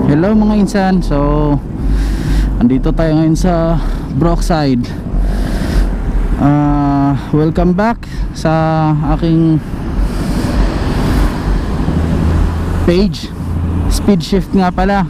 Hello mga insan. So andito tayo ngayon sa Brookside. Welcome back sa aking page. Speed shift nga pala.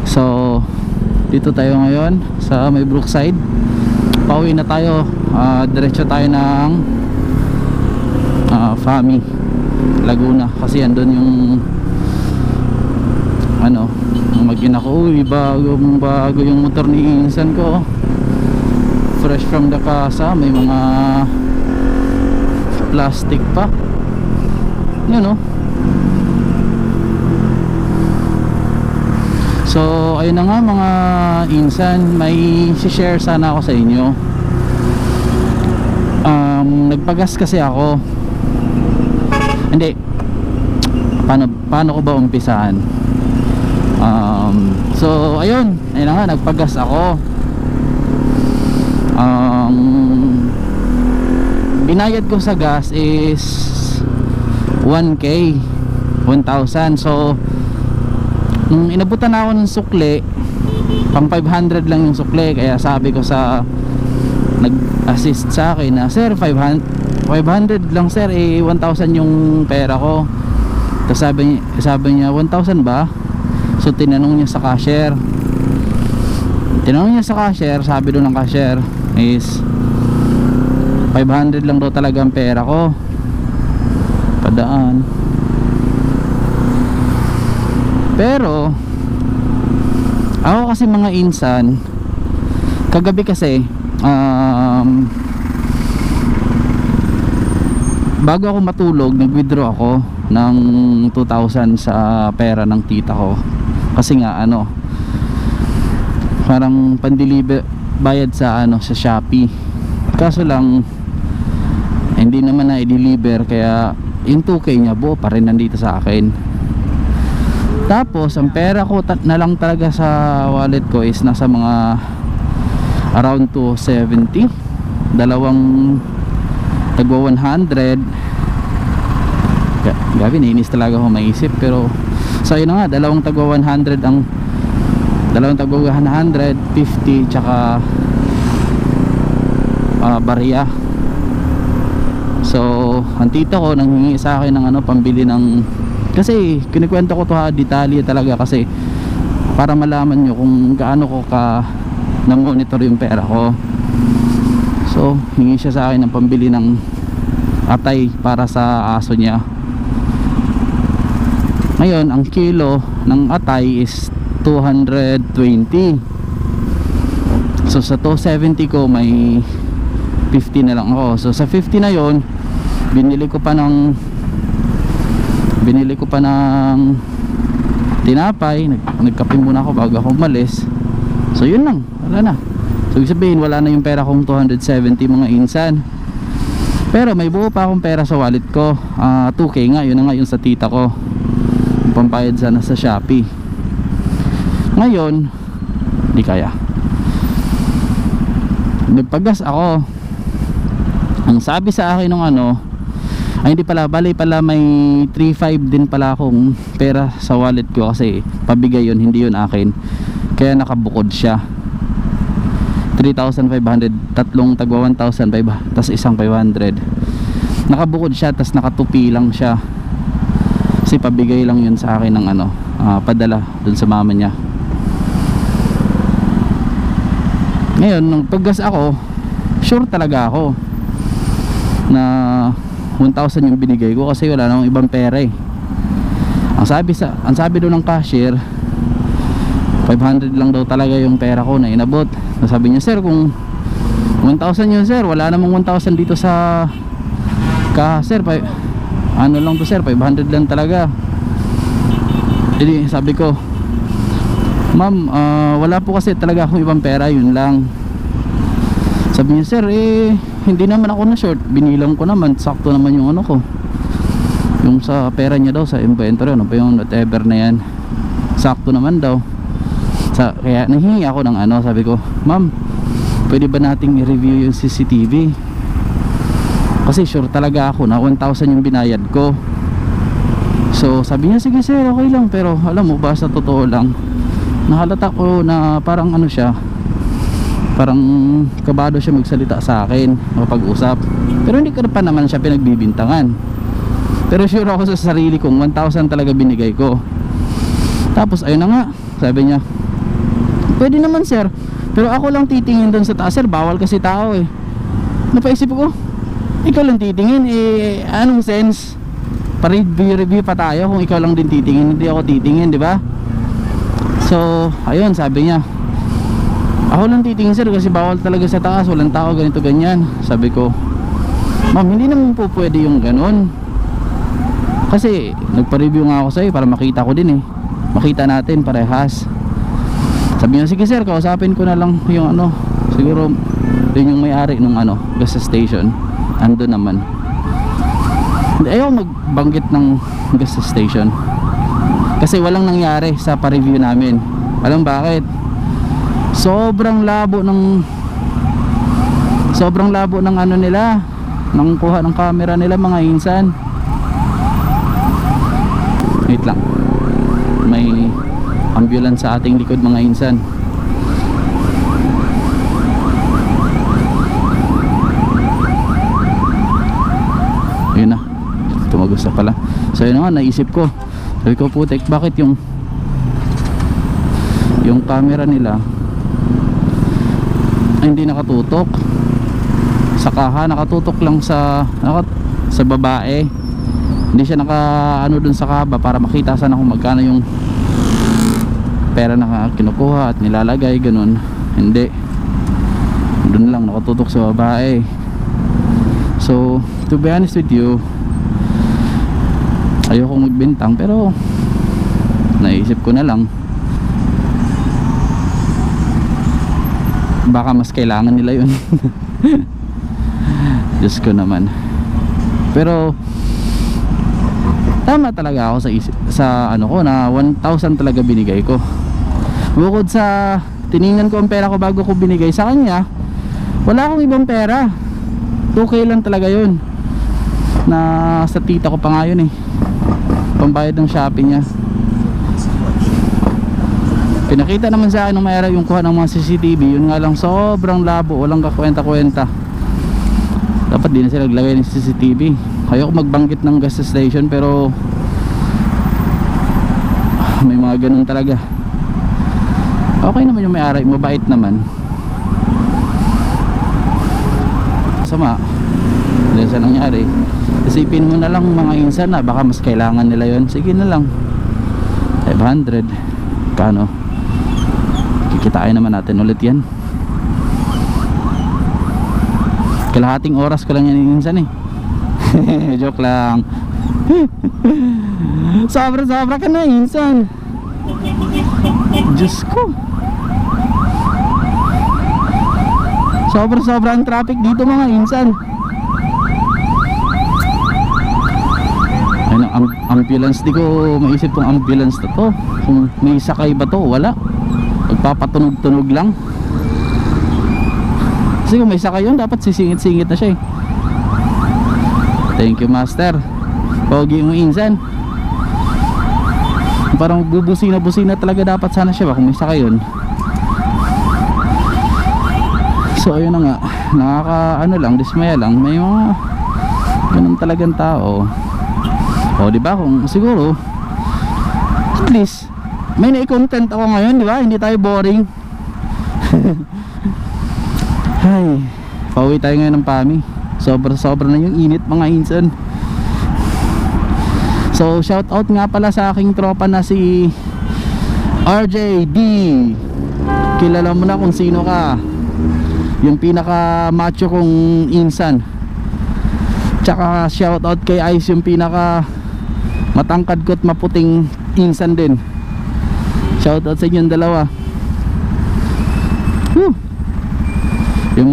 So dito tayo ngayon sa may Brookside. Pauwi na tayo. Diretso tayo ng Fami, Laguna. Kasi andun yung mag-ina ko. Uy, bago yung motor ni insan ko. Fresh from the casa. May mga plastic pa. Yun o. So ayun na nga mga insan, may share sana ako sa inyo. Nagpagas kasi ako. Hindi, paano ko ba umpisahan? So ayun na nga, nagpagas ako. Binayad ko sa gas is 1K 1,000. So nung inabutan ako ng sukle, pang 500 lang yung sukle. Kaya sabi ko sa nag-assist sa akin na, sir, 500 lang sir, 1,000 yung pera ko. Tapos sabi niya 1,000 ba? So tinanong niya sa cashier. Sabi doon ng cashier is 500 lang daw talaga ang pera ko padaan. Pero ako kasi mga insan, kagabi kasi bago ako matulog, nag-withdraw ako ng 2,000 sa pera ng tita ko. Kasi nga parang pan-deliver bayad sa sa Shopee. Kaso lang hindi naman na i-deliver, kaya yung 2K niya buo pa rin nandito sa akin. Tapos ang pera ko na lang talaga sa wallet ko is nasa mga around 270. Dalawang tagwa 100. Gabi, nainis talaga ako maisip. Pero so yun na nga, dalawang tagwa 100 50 tsaka barya. So ang tito ko nanghingi sa akin ng pambili ng, kasi kinikwento ko to detalye talaga, kasi para malaman nyo kung gaano ko na-monitor yung pera ko. So hingi siya sa akin ng pambili ng atay para sa aso niya. Ngayon ang kilo ng atay is 220. So sa 270 ko may 50 na lang ako. So sa 50 na yon, binili ko pa ng tinapay. Nagkape muna ako bago ako umalis. So yun lang, wala na. So ibig sabihin wala na yung pera kong 270 mga insan. Pero may buo pa akong pera sa wallet ko. 2K nga, yun na nga yung sa tita ko, pampayad sana sa Shopee. Ngayon di kaya, nagpagas ako. Ang sabi sa akin ng hindi pala, bali pala may 3,500 din pala akong pera sa wallet ko, kasi pabigay yun, hindi yun akin. Kaya nakabukod siya 3,500, tatlong tagwa 1,500 tas isang 500. Nakabukod siya, tas nakatupi lang siya, kasi pabigay lang yun sa akin ng padala dun sa mama niya. Ngayon nung paggas ako, sure talaga ako na 1,000 yung binigay ko, kasi wala namang ibang pera eh. Ang sabi doon ng cashier 500 lang daw talaga yung pera ko na inabot. Sabi niya, sir, kung 1,000 yun sir, wala namang 1,000 dito sa sir, lang to sir, 500 lang talaga. Jadi sabi ko, ma'am, wala po kasi talaga akong ibang pera, yun lang. Sabi niya, sir, hindi naman ako na short, binilang ko naman, sakto naman yung ko, yung sa pera niya daw sa inventory, pa yung whatever na yan, sakto naman daw. Kaya nahingi ako ng sabi ko, ma'am, pwede ba nating i-review yung CCTV? Kasi sure talaga ako na 1,000 yung binayad ko. So sabi niya, sige sir, okay lang. Pero alam mo ba, sa totoo lang, nahalata ko na parang ano siya, parang kabado siya magsalita sa akin, mapag-usap. Pero hindi ko pa naman siya pinagbibintangan. Pero sure ako sa sarili kong 1,000 talaga binigay ko. Tapos ayun na nga, sabi niya, pwede naman sir, pero ako lang titingin doon sa taas. Sir, bawal kasi tao eh. Napaisip ko, ikaw lang titingin, eh anong sense? Pa-review pa tayo kung ikaw lang din titingin, hindi ako titingin, di ba? So ayun, sabi niya, ako lang titingin sir kasi bawal talaga sa taas, walang tao, ganito ganyan. Sabi ko, ma'am, hindi naman po pwede yung ganun. Kasi nagpa-review nga ako sa'yo para makita ko din eh, makita natin parehas. Sabi niya, sige sir, kausapin ko na lang yung ano, siguro yun yung may-ari nung ano, gas station, ando naman. Ayaw magbanggit ng gas station kasi walang nangyari sa pa-review namin. Alam bakit? Sobrang labo ng ano nila, ng kuha ng camera nila, mga insan. Wait lang, may ambulance sa ating likod, mga insan. Yun na, tumagos na pala. So yun na nga, naisip ko, sabi ko, putek, bakit yung camera nila ay hindi nakatutok sa kaha, nakatutok lang sa babae, hindi siya naka ano dun sa kaba para makita sana kung magkano yung pera na kinukuha at nilalagay, ganun. Hindi, dun lang nakatutok sa babae. So to be honest with you, ayokong magbintang, pero naisip ko na lang, baka mas kailangan nila yun. Diyos ko naman. Pero tama talaga ako sa ano ko, na 1,000 talaga binigay ko. Bukod sa tiningnan ko ang pera ko bago ko binigay sa kanya, wala akong ibang pera. 2K lang talaga yun, na sa tita ko pa nga yun eh, pambayad ng shopping niya. Pinakita naman sa akin ng mayroon yung kuha ng mga CCTV, yun nga lang sobrang labo, walang kakwenta-kwenta. Dapat din na sila naglagay ng CCTV. Ayoko magbanggit ng gas station, pero may mga ganun talaga. Okay naman yung may-ari, mabait naman. Sama dahil sa nangyari, isipin mo na lang mga insan na baka mas kailangan nila yon. Sige na lang, 500 kano, kikitain naman natin ulit yan. Kalahating oras ko lang yan insan eh. Joke lang. Sobra ka na insan, Diyos ko. Sobra ang traffic dito mga insan. Ayun ang ambulance, di ko maisip kung ambulance na to, kung may sakay ba to, wala. Magpapatunog-tunog lang. Kasi kung may sakay yun, dapat sisingit-singit na siya eh. Thank you master, pogi mo insan. Parang bubusina-busina talaga dapat sana siya ba kung may sakay yun. So ayun na nga, nakaka ano lang, dismaya lang, may mga ganun talagang tao. O di ba, kung siguro at least may na-content ako ngayon, di ba? Hindi tayo boring. Ay, pauwi tayo ngayon ng PAMI. Sobra na yung init mga insan. So shout out nga pala sa aking tropa na si RJD. Kilala mo na kung sino ka, yung pinaka macho kong insan. Tsaka shout out kay Ice, yung pinaka matangkad ko at maputing insan din. Shout out sa inyong dalawa. Whew. Yung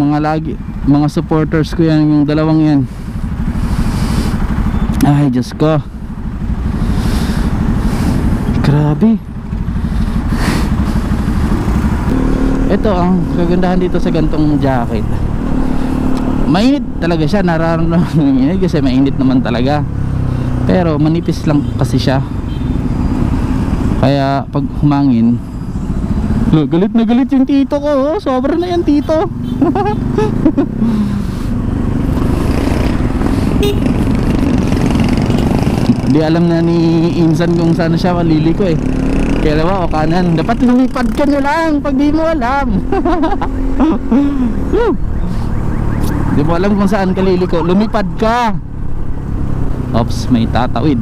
mga supporters ko yan, yung dalawang yan. Ay Diyos ko, grabe. Ito ang kagandahan dito sa gantong jacket, mainit talaga siya, nararamdaman niya kasi mainit naman talaga. pero manipis lang kasi siya, kaya pag humangin, galit na galit yung tito ko. Sobra na yan, tito. Di alam na ni Insan kung saan siya maliliko eh. Kaya naman o kanan, dapat lumipad ka na lang pag di mo alam. Di mo alam kung saan ka liliko, lumipad ka. Ops, may tatawid.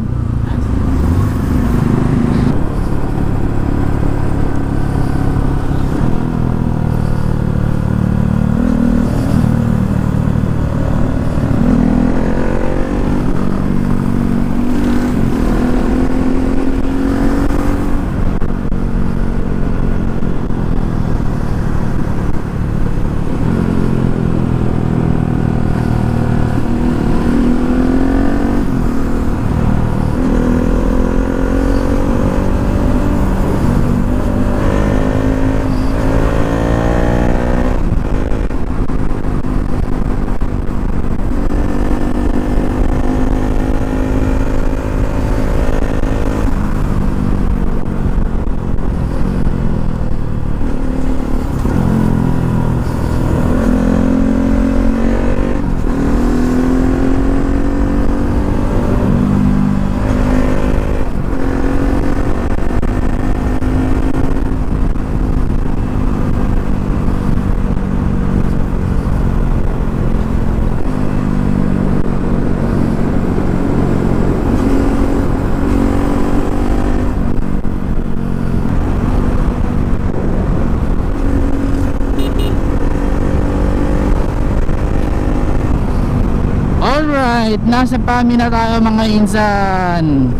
Alright, nasa PAMI na tayo mga Insan.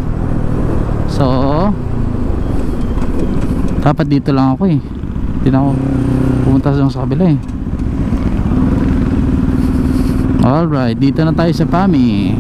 So dapat dito lang ako eh. Hindi na ako pumunta sa kabila eh. Alright, dito na tayo sa PAMI.